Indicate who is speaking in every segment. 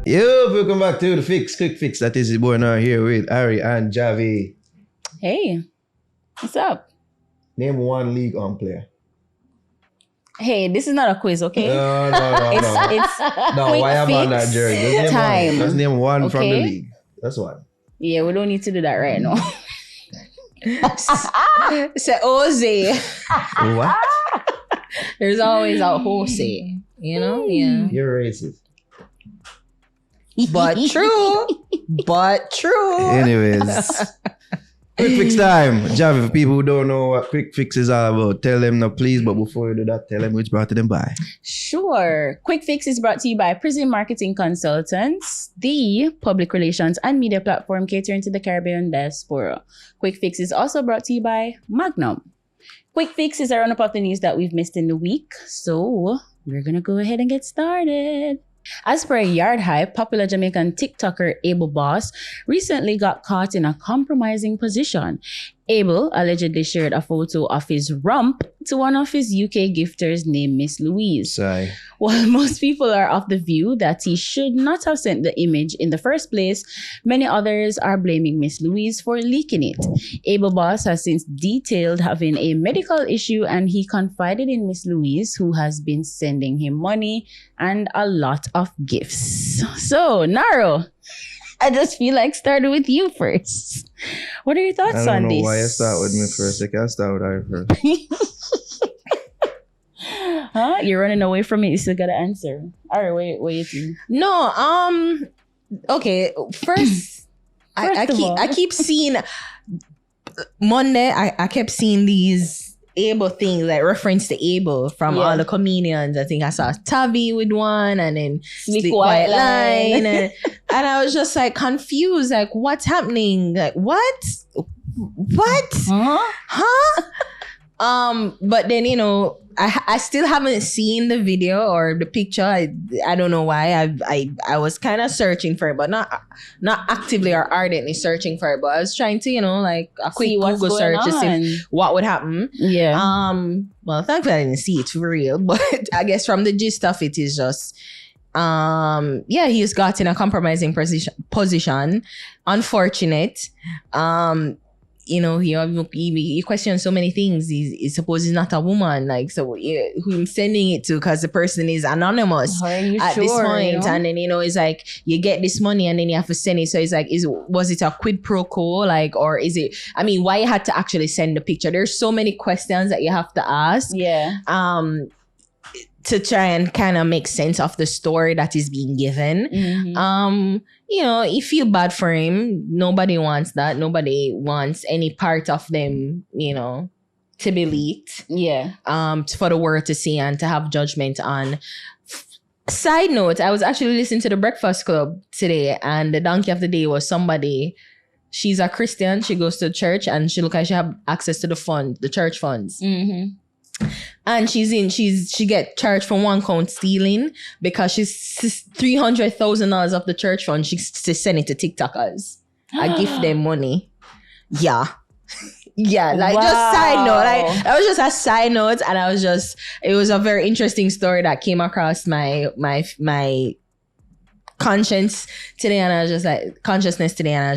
Speaker 1: Yo, welcome back to the Quik Fix. That is the boy now here with Ari and Javi.
Speaker 2: Hey, what's up?
Speaker 1: Name one League On player.
Speaker 2: Hey, this is not a quiz, okay?
Speaker 1: No.
Speaker 2: It's
Speaker 1: No,
Speaker 2: Quik
Speaker 1: why am I on that
Speaker 2: Fix
Speaker 1: journey? Just name
Speaker 2: time.
Speaker 1: one. Just name one from the
Speaker 2: Okay.
Speaker 1: league. That's one.
Speaker 2: Yeah, we don't need to do that right now.
Speaker 3: Say Jose.
Speaker 1: What?
Speaker 3: There's always a Jose. You know? Yeah.
Speaker 1: You're racist.
Speaker 3: But true.
Speaker 1: Anyways. Quik Fix time. Javi, for people who don't know what Quik Fix is all about, tell them no please, but before you do that, tell them which brought to them by.
Speaker 2: Sure. Quik Fix is brought to you by Prison Marketing Consultants, the public relations and media platform catering to the Caribbean diaspora. Quik Fix is also brought to you by Magnum. Quik Fix is a roundup of the news that we've missed in the week, so we're gonna go ahead and get started. As per Yard Hype, popular Jamaican TikToker Abel Boss recently got caught in a compromising position. Abel allegedly shared a photo of his rump to one of his UK gifters named Miss Louise.
Speaker 1: Sorry.
Speaker 2: While most people are of the view that he should not have sent the image in the first place, many others are blaming Miss Louise for leaking it. Abel Boss has since detailed having a medical issue, and he confided in Miss Louise, who has been sending him money and a lot of gifts. So, Naro, I just feel like starting with you first. What are your thoughts on this?
Speaker 1: I don't know why you start with me first. I can start with Ari first.
Speaker 2: Huh? You're running away from it. You still gotta answer. All right, what you think?
Speaker 3: No, okay. First, I keep seeing Monday. I kept seeing these Abel things, like reference to Abel from all the comedians. I think I saw Tavi with one, and then Sleep Quiet Line, and I was just like confused, like what's happening? Like what? Huh? But then I still haven't seen the video or the picture. I don't know why. I was kind of searching for it, but not actively or ardently searching for it. But I was trying to like a quick Google search to see what would happen.
Speaker 2: Yeah.
Speaker 3: Well, thankfully I didn't see it for real, but I guess from the gist of it is just he's got in a compromising position. Unfortunate. He questions so many things. He suppose he's not a woman, like, so who I'm sending it to, because the person is anonymous at this point, and then it's like you get this money and then you have to send it. So it's like, was it a quid pro quo, like, or is it? I mean, why you had to actually send the picture? There's so many questions that you have to ask.
Speaker 2: Yeah.
Speaker 3: To try and kind of make sense of the story that is being given.
Speaker 2: Mm-hmm.
Speaker 3: You feel bad for him. Nobody wants that. Nobody wants any part of them, to be leaked.
Speaker 2: Yeah.
Speaker 3: For the world to see and to have judgment on. Side note, I was actually listening to The Breakfast Club today, and the donkey of the day was somebody. She's a Christian. She goes to church, and she look like she have access to the church funds.
Speaker 2: Mm-hmm.
Speaker 3: And she get charged for one count stealing because she's $300,000 of the church fund. She send it to TikTokers. I give them money. Yeah. Yeah, like,
Speaker 2: wow.
Speaker 3: Just side note. Like, that was just a side note, and it was a very interesting story that came across my consciousness today, and I was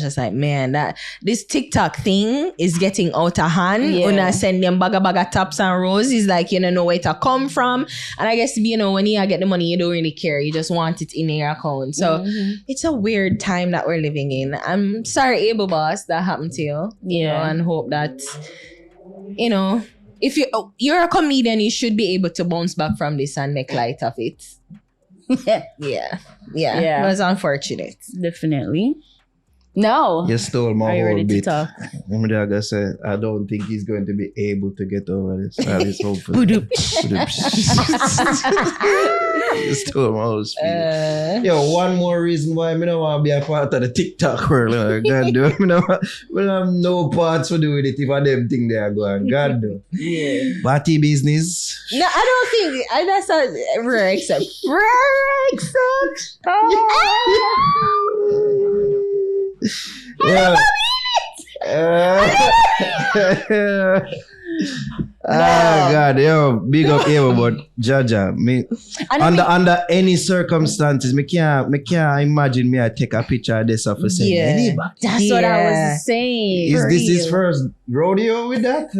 Speaker 3: just like, man, that this TikTok thing is getting out of hand. When I send them baga tops and roses, like, you don't know where to come from. And I guess, when you get the money, you don't really care. You just want it in your account. So it's a weird time that we're living in. I'm sorry, Abel Boss, that happened to you. And hope that, if you're a comedian, you should be able to bounce back from this and make light of it. Yeah. It was unfortunate.
Speaker 2: Definitely. No.
Speaker 1: You stole my
Speaker 2: Are you
Speaker 1: whole
Speaker 2: ready to
Speaker 1: bit.
Speaker 2: talk?
Speaker 1: Remember that I said, I don't think he's going to be able to get over this. I just hope for You stole my whole speech. One more reason why I don't want to be a part of the TikTok world. God do. I have no parts to do with it if I them think they are going. God do.
Speaker 3: Yeah.
Speaker 1: Party business.
Speaker 3: No, I don't think that's a rare exception.
Speaker 1: Yeah. God, yo, big up Abel, but Jaja, me under any circumstances, me can't imagine me I take a picture of this for saying anybody.
Speaker 2: That's what I was saying.
Speaker 1: Is this his first rodeo with that?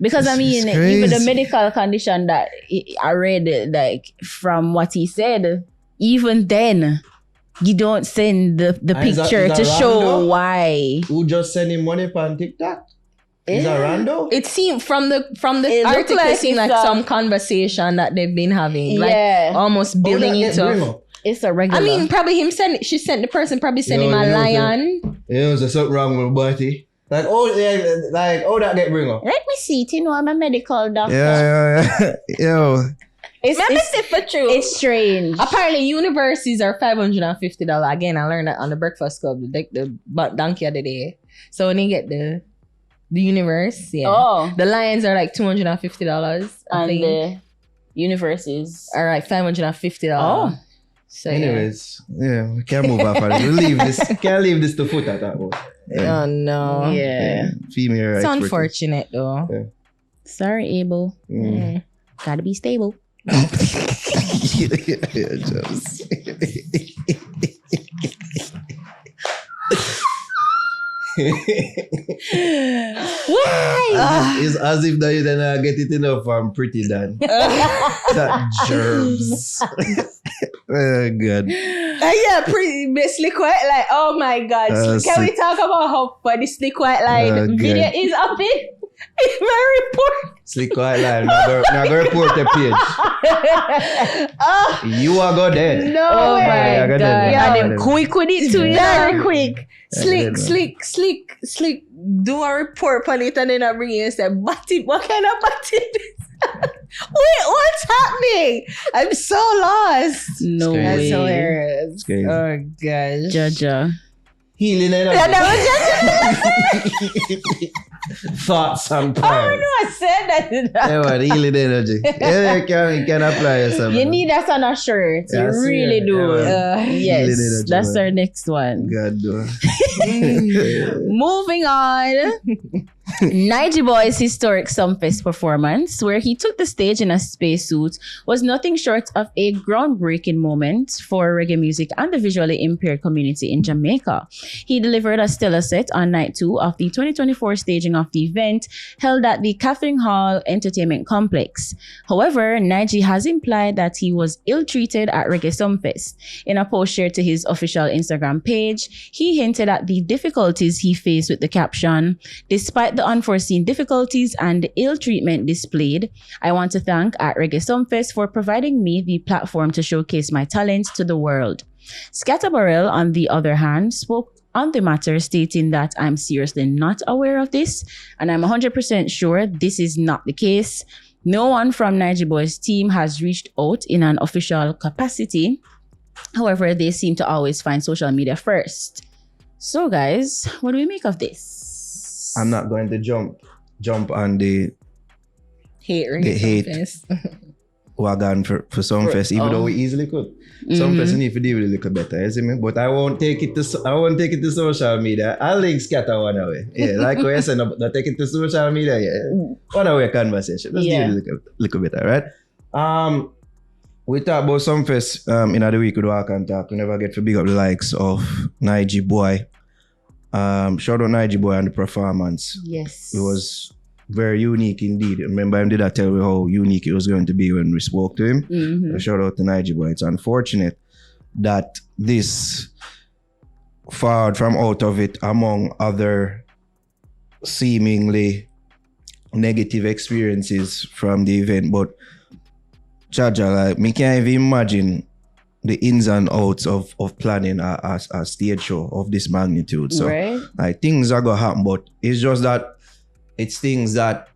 Speaker 2: Because I mean, even the medical condition that I read, like from what he said, even then, you don't send the picture to show why.
Speaker 1: Who just send him money on TikTok? Is that rando?
Speaker 3: It seemed from the article,
Speaker 2: like
Speaker 3: it seemed like some conversation that they've been having, like almost building it up.
Speaker 2: It's a regular.
Speaker 3: I mean, probably she sent the person probably sent him a lion.
Speaker 1: There's something wrong with Bertie. Like, that get bring up.
Speaker 2: Let me see. You know, I'm a medical doctor.
Speaker 1: Yeah. Yo.
Speaker 2: It's strange.
Speaker 3: Apparently, universities are $550. Again, I learned that on the Breakfast Club, the donkey of the day. So when you get the universe, the lions are like $250.
Speaker 2: And the universes
Speaker 3: are like $550.
Speaker 2: Oh.
Speaker 3: So
Speaker 1: anyways, we can't move off of it. Can't leave this to foot at that one.
Speaker 3: Oh no.
Speaker 2: Yeah.
Speaker 1: Female
Speaker 3: it's unfortunate though.
Speaker 2: Yeah. Sorry, Abel. Gotta be stable.
Speaker 3: Why?
Speaker 1: It's as if that you don't get it enough from Pretty Dan. That germs. Oh God.
Speaker 3: Pretty Slick White Line. Oh my God. Can we talk about how funny Slick White Line video is up it? In my report.
Speaker 1: Slick White Line. Now go report the page. You are go dead.
Speaker 3: No way.
Speaker 2: My God.
Speaker 3: Yeah, them quick with it too. Very quick.
Speaker 1: Yeah,
Speaker 3: Slick. Do a report on it and then I bring you and say, Batty, what kind of Batty is that? Wait, what's happening? I'm so lost.
Speaker 2: No way.
Speaker 3: That's hilarious. Oh gosh.
Speaker 2: Jaja.
Speaker 1: Healing energy. Thoughts and prayers.
Speaker 3: Oh no, I said that.
Speaker 1: Yeah, healing energy. Yeah, you can apply yourself.
Speaker 2: You need that on a shirt. You really do. Yes, that's our next one.
Speaker 1: God do.
Speaker 2: Moving on. Nige Boy's historic Sumfest performance, where he took the stage in a spacesuit, was nothing short of a groundbreaking moment for reggae music and the visually impaired community in Jamaica. He delivered a stellar set on night 2 of the 2024 staging of the event held at the Catherine Hall Entertainment Complex. However, Nige has implied that he was ill-treated at Reggae Sumfest. In a post shared to his official Instagram page, he hinted at the difficulties he faced with the caption, "Despite the unforeseen difficulties and ill treatment displayed, I want to thank at Reggae Sumfest for providing me the platform to showcase my talent to the world." Skatta Burrell, on the other hand, spoke on the matter, stating that "I'm seriously not aware of this, and I'm 100% sure this is not the case. No one from Nige Boy's team has reached out in an official capacity. However, they seem to always find social media first." So guys, what do we make of this?
Speaker 1: I'm not going to jump on the hate wagon for Sumfest, even though we easily could. Sumfest need to deal with it a little better, you see me? But I won't take it to social media. I'll link Skatta one away. Yeah, like what you said, not take it to social media. Yeah, one away conversation. Let's deal with it a little better, right? We talk about Sumfest in the week with Walk and Talk. We never get to big up the likes of Nige Boy. Shout out Nige Boy and the performance.
Speaker 2: Yes.
Speaker 1: It was very unique indeed. Remember him did I tell you how unique it was going to be when we spoke to him. So shout out to Nige Boy. It's unfortunate that this fared from out of it among other seemingly negative experiences from the event. But Jaja, like, me can't even imagine the ins and outs of planning a stage show of this magnitude. So like things are gonna happen, but it's just that it's things that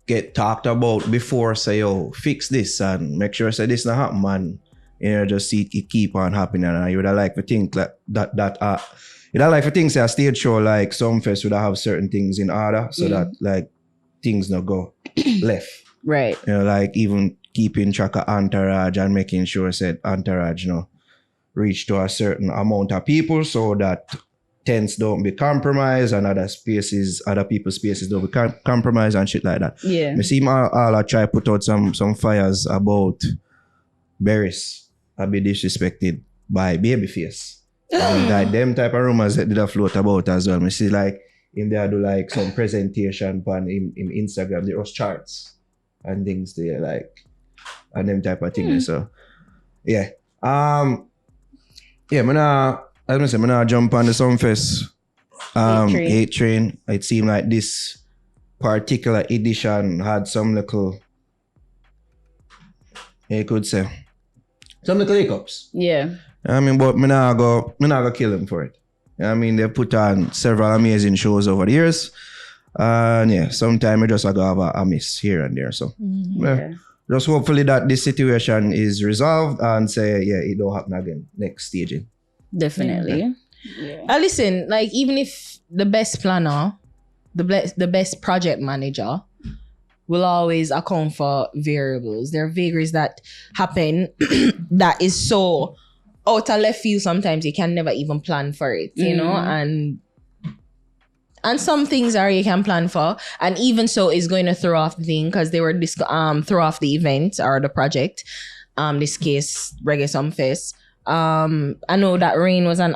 Speaker 1: get talked about before, say, yo, fix this and make sure say this not happen, man. You know, just see it keep on happening. And you would have like to think like that you'd have like to think say a stage show like Sumfest would have certain things in order so that like things not go left.
Speaker 2: Right.
Speaker 1: You know, like even keeping track of entourage and making sure said entourage, you know, reach to a certain amount of people so that tents don't be compromised and other people's spaces don't be compromised and shit like that.
Speaker 2: Yeah.
Speaker 1: I see all I try put out some fires about berries I be disrespected by Babyface. And like them type of rumors that did a float about as well. I see like him there do like some presentation on in Instagram, there was charts and things there like and them type of things. So yeah. Yeah, as I said, I'm gonna jump on the Sumfest 8 train. It seemed like this particular edition had some little, you could say, some little hiccups.
Speaker 2: Yeah.
Speaker 1: I mean, but I'm not gonna kill them for it. I mean, they put on several amazing shows over the years. And yeah, sometimes I just gotta have a miss here and there. So yeah. Just hopefully that this situation is resolved and say, yeah, it don't happen again next staging.
Speaker 2: Definitely. Yeah.
Speaker 3: Listen, like even if the best planner, the best project manager will always account for variables. There are vagaries that happen that is so out of left field sometimes you can never even plan for it, you know? And some things are you can plan for, and even so is going to throw off the thing because they were throw off the event or the project. This case Reggae Sumfest. I know that rain was a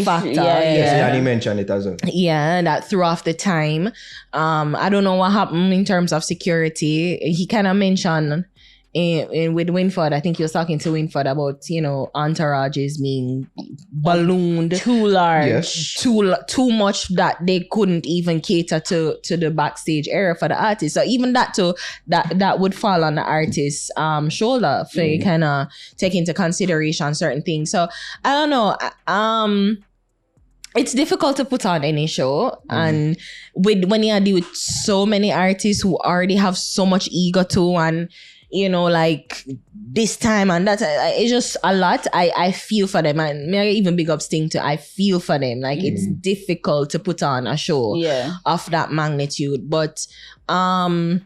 Speaker 3: factor.
Speaker 1: Yes, Danny mentioned it as well.
Speaker 3: Yeah, that threw off the time. I don't know what happened in terms of security. He kind of mentioned with Winford, I think he was talking to Winford about, you know, entourages being ballooned
Speaker 2: too large,
Speaker 1: yes.
Speaker 3: too much that they couldn't even cater to the backstage area for the artist. So even that would fall on the artist's shoulder for you kind of take into consideration certain things. So I don't know. It's difficult to put on any show, and when you deal with so many artists who already have so much ego too, and you know, like this time and that, it's just a lot. I feel for them, and may I even big up Sting too. I feel for them. Like it's difficult to put on a show of that magnitude, but I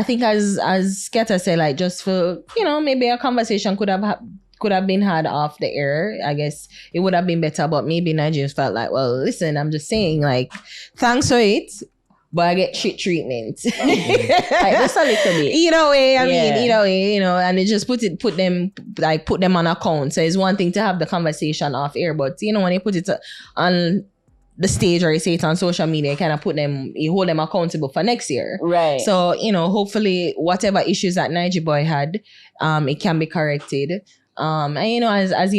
Speaker 3: think as Skatta said, like just for, you know, maybe a conversation could have been had off the air. I guess it would have been better, but maybe Nigerians felt like, well, listen, I'm just saying, like, thanks for it, but I get shit treatment.
Speaker 2: Like, just a little bit.
Speaker 3: Either way, I mean, either way, you know, and it just put them on account. So it's one thing to have the conversation off air, but you know, when you put it on the stage or you say it on social media, you hold them accountable for next year.
Speaker 2: Right.
Speaker 3: So, you know, hopefully whatever issues that Niger Boy had, it can be corrected. And you know, as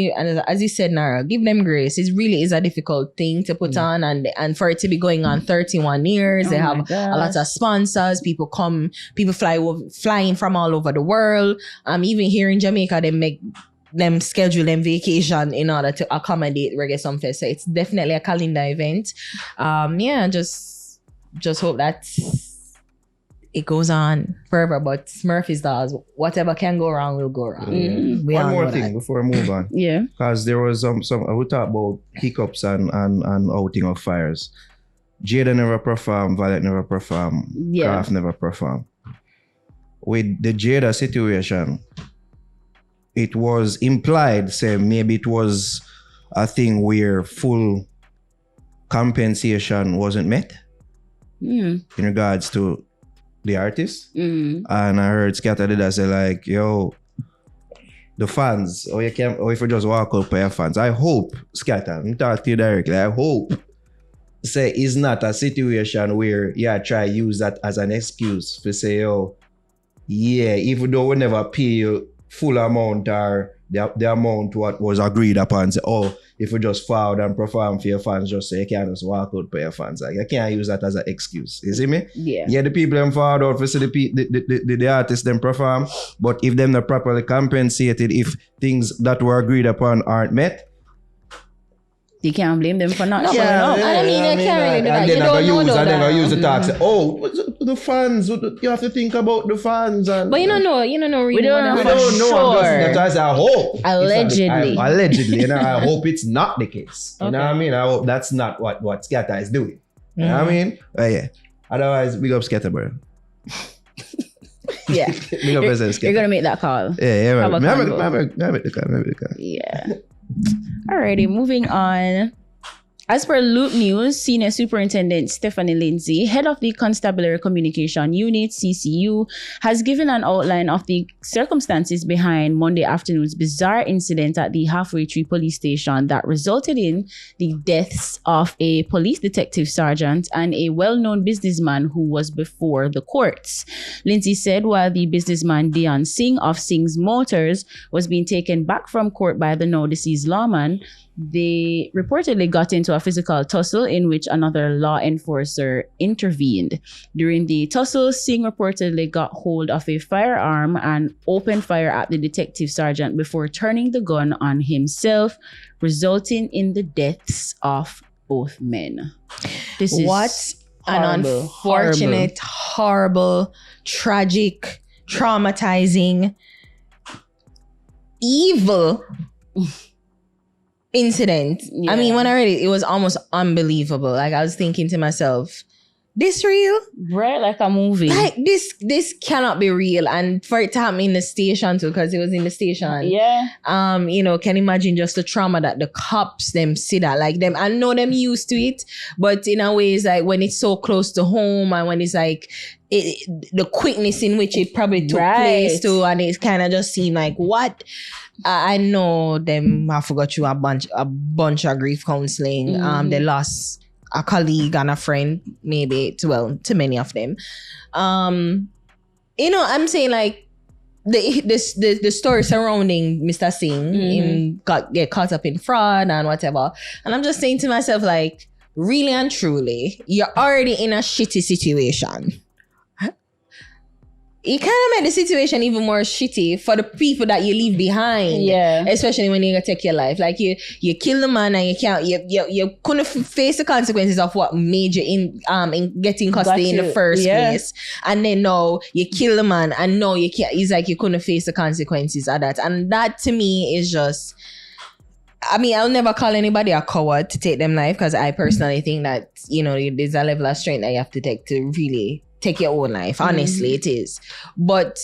Speaker 3: you said, Nara, give them grace. It really is a difficult thing to put on, and for it to be going on 31 years, they have a lot of sponsors. People flying from all over the world. Even here in Jamaica, they make them schedule them vacation in order to accommodate Reggae Sumfest. So it's definitely a calendar event. Just hope that it goes on forever, but Smurfy's does. Whatever can go wrong will go wrong.
Speaker 1: One more thing before I move on.
Speaker 2: Yeah.
Speaker 1: Because there was some I would talk about hiccups and outing of fires. Jada never performed, Violet never performed, Kraft never performed. With the Jada situation, it was implied, say maybe it was a thing where full compensation wasn't met in regards to the artist. And I heard Skatta did that say like, yo, the fans, or if you just walk up by your fans. I hope, Skatta, I'm talking to you directly, I hope say it's not a situation where try to use that as an excuse to say, yo, even though we never pay you full amount or the amount what was agreed upon, say, oh, if we just forward and perform for your fans, just say you can't just walk out for your fans. Like, you can't use that as an excuse. You see me?
Speaker 2: Yeah.
Speaker 1: The people them forward out for see the artists them perform, but if them not properly compensated, if things that were agreed upon aren't met,
Speaker 2: you can't blame them for not showing
Speaker 3: up. I mean, I can't really do that. You don't know that.
Speaker 1: And then I use the talk, say, oh, the fans, you have to think about the fans. And,
Speaker 3: but you don't know really.
Speaker 2: We don't know.
Speaker 1: Sure. That's I hope.
Speaker 2: Allegedly.
Speaker 1: Allegedly. And I hope it's not the case. You know what I mean? I hope that's not what Skatta is doing. You know what I mean? Yeah. Otherwise, big up Skatta Burrell.
Speaker 2: Yeah.
Speaker 1: Big up yourself, Skatta.
Speaker 2: You're going to make that call.
Speaker 1: Yeah,
Speaker 2: Have a
Speaker 1: man.
Speaker 2: convo.
Speaker 1: I make the call.
Speaker 2: Yeah. Alrighty, moving on. As per Loop News, Senior Superintendent Stephanie Lindsay, head of the Constabulary Communication Unit, CCU, has given an outline of the circumstances behind Monday afternoon's bizarre incident at the Halfway Tree police station that resulted in the deaths of a police detective sergeant and a well-known businessman who was before the courts. Lindsay said while the businessman Dion Singh of Singh's Motors was being taken back from court by the now deceased lawman, they reportedly got into a physical tussle in which another law enforcer intervened. During the tussle, Singh reportedly got hold of a firearm and opened fire at the detective sergeant before turning the gun on himself, resulting in the deaths of both men. This is
Speaker 3: what an unfortunate, horrible, tragic, traumatizing, evil incident.
Speaker 2: Yeah.
Speaker 3: I mean, when I read it, it was almost unbelievable. Like, I was thinking to myself, this real?
Speaker 2: Right, like a movie.
Speaker 3: Like, this cannot be real. And for it to happen in the station too, because it was in the station.
Speaker 2: Yeah.
Speaker 3: Can imagine just the trauma that the cops them see that. Like, them, I know them used to it, but in a way, it's like when it's so close to home and when it's like the quickness in which it probably took place too, and it kind of just seemed like, what? I know them. I forgot you a bunch of grief counseling. They lost a colleague and a friend, maybe to many of them. I'm saying like the story surrounding Mr. Singh, him get caught up in fraud and whatever. And I'm just saying to myself, like, really and truly, you're already in a shitty situation. It kind of made the situation even more shitty for the people that you leave behind.
Speaker 2: Yeah.
Speaker 3: Especially when you're gonna take your life. Like, you kill the man and you couldn't face the consequences of what made you in getting custody in the first place. And then now you kill the man and now you can't. It's like you couldn't face the consequences of that. And that to me is just, I mean, I'll never call anybody a coward to take them life, because I personally think that, there's a level of strength that you have to take to really take your own life. Honestly, it is. But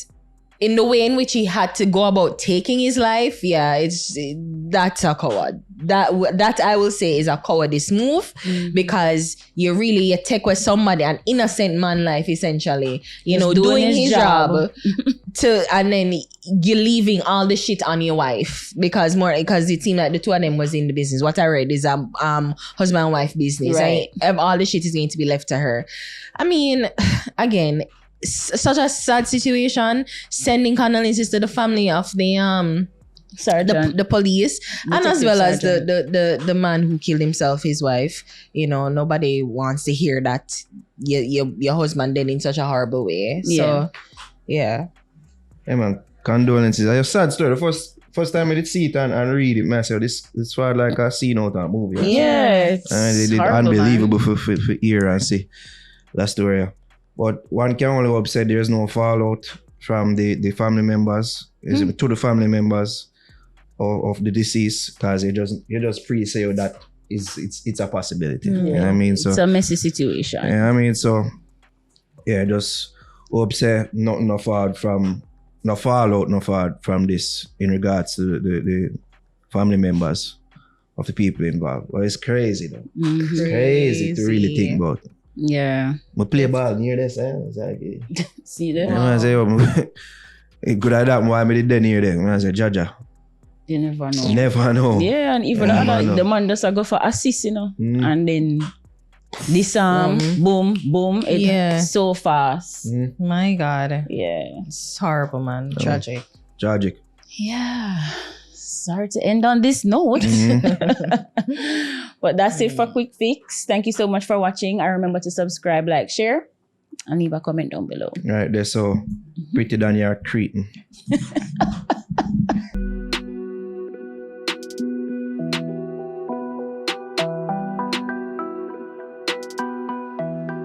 Speaker 3: in the way in which he had to go about taking his life, that's a coward. That I will say is a cowardice move, because you take with somebody, an innocent man life, essentially, doing his job and then you're leaving all the shit on your wife because it seemed like the two of them was in the business. What I read is husband and wife business. Right. All the shit is going to be left to her. I mean, again, such a sad situation. Sending condolences to the family of the sergeant, the police, and as well as the man who killed himself, his wife. Nobody wants to hear that your husband did in such a horrible way. So, yeah.
Speaker 1: Hey man, condolences. It's a sad story. The first time I did see it and read it, man, so this was like a scene out of a movie.
Speaker 2: Yeah,
Speaker 1: and they did unbelievable for hear and see that story. But one can only hope said there's no fallout from the family members, to the family members of the deceased, because you just pre-say that it's a possibility. You know what I mean? So
Speaker 2: it's a messy situation.
Speaker 1: Yeah, I mean, so just hope say no fallout from this in regards to the family members of the people involved. Well, it's crazy though. It's crazy to really think about.
Speaker 2: Yeah.
Speaker 1: I play ball near this, It's like,
Speaker 2: see that?
Speaker 1: I say, it could have happened why I did that near there. I say, Jaja.
Speaker 2: You never know.
Speaker 1: Never know.
Speaker 2: Yeah, and even the man just go for assist, and then this boom, it's so fast.
Speaker 3: My God.
Speaker 2: Yeah.
Speaker 3: It's horrible, man. Tragic.
Speaker 2: Yeah. Sorry to end on this note. But that's it for Quik Fix. Thank you so much for watching. And remember to subscribe, like, share, and leave a comment down below.
Speaker 1: Right, they're so pretty than you're cretin.